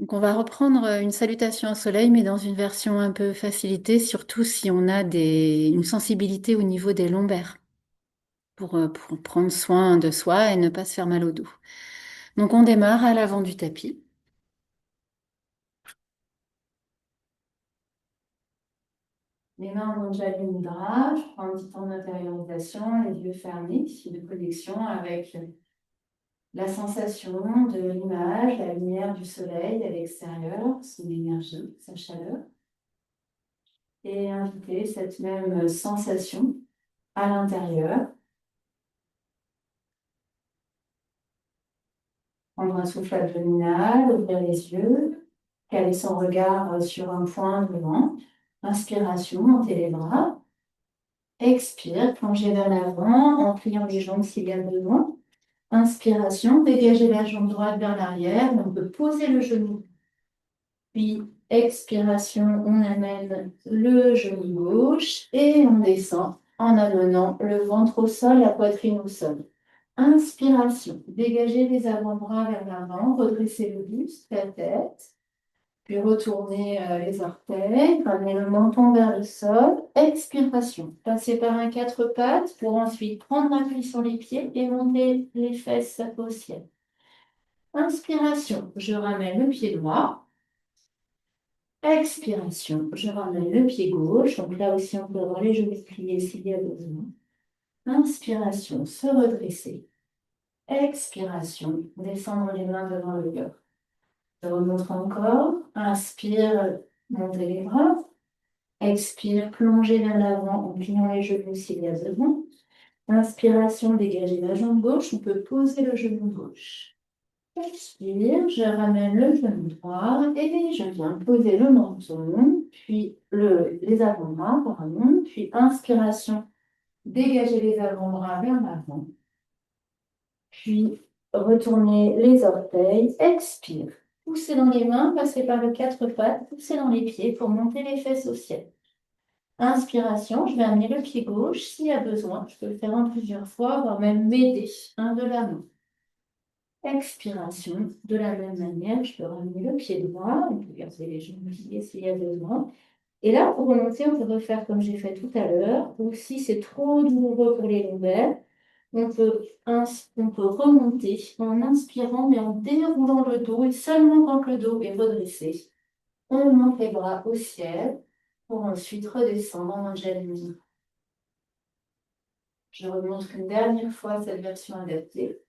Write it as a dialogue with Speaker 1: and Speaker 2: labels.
Speaker 1: Donc, on va reprendre une salutation au soleil, mais dans une version un peu facilitée, surtout si on a une sensibilité au niveau des lombaires, pour prendre soin de soi et ne pas se faire mal au dos. Donc, on démarre à l'avant du tapis. Les mains en déjà du mudra, je prends un petit temps d'intériorisation, les yeux fermés, de connexion avec la sensation de l'image, la lumière du soleil à l'extérieur, son énergie, sa chaleur, et inviter cette même sensation à l'intérieur. Prendre un souffle abdominal, ouvrir les yeux, caler son regard sur un point devant. Inspiration, monter les bras. Expire, plonger vers l'avant en pliant les jambes s'il y a besoin. Inspiration, dégager la jambe droite vers l'arrière. On peut poser le genou. Puis, expiration, on amène le genou gauche et on descend en amenant le ventre au sol, la poitrine au sol. Inspiration, dégagez les avant-bras vers l'avant, redressez le buste, la tête, puis retournez les orteils, ramenez le menton vers le sol. Expiration, passez par un quatre pattes pour ensuite prendre appui sur les pieds et monter les fesses au ciel. Inspiration, je ramène le pied droit. Expiration, je ramène le pied gauche. Donc là aussi, on peut avoir les genoux pliés s'il y a besoin. Inspiration, se redresser. Expiration, descendre les mains devant le cœur. Je remonte encore. Inspire, montez les bras. Expire, plongez vers l'avant en pliant les genoux s'il y a besoin. Inspiration, dégagez la jambe gauche. On peut poser le genou gauche. Expire, je ramène le genou droit et je viens poser le menton, puis les avant-bras, pardon. Puis inspiration, dégagez les avant-bras vers l'avant. Puis, retournez les orteils, expire. Poussez dans les mains, passez par le quatre pattes, poussez dans les pieds pour monter les fesses au ciel. Inspiration, je vais amener le pied gauche s'il y a besoin. Je peux le faire en plusieurs fois, voire même m'aider, un de la main. Expiration, de la même manière, je peux ramener le pied droit, on peut garder les jambes pliées s'il y a besoin. Et là, pour remonter, on peut refaire comme j'ai fait tout à l'heure, ou si c'est trop douloureux pour les lombaires, on peut remonter en inspirant, mais en déroulant le dos, et seulement quand le dos est redressé, on monte les bras au ciel pour ensuite redescendre en Anjali. Je remontre une dernière fois cette version adaptée.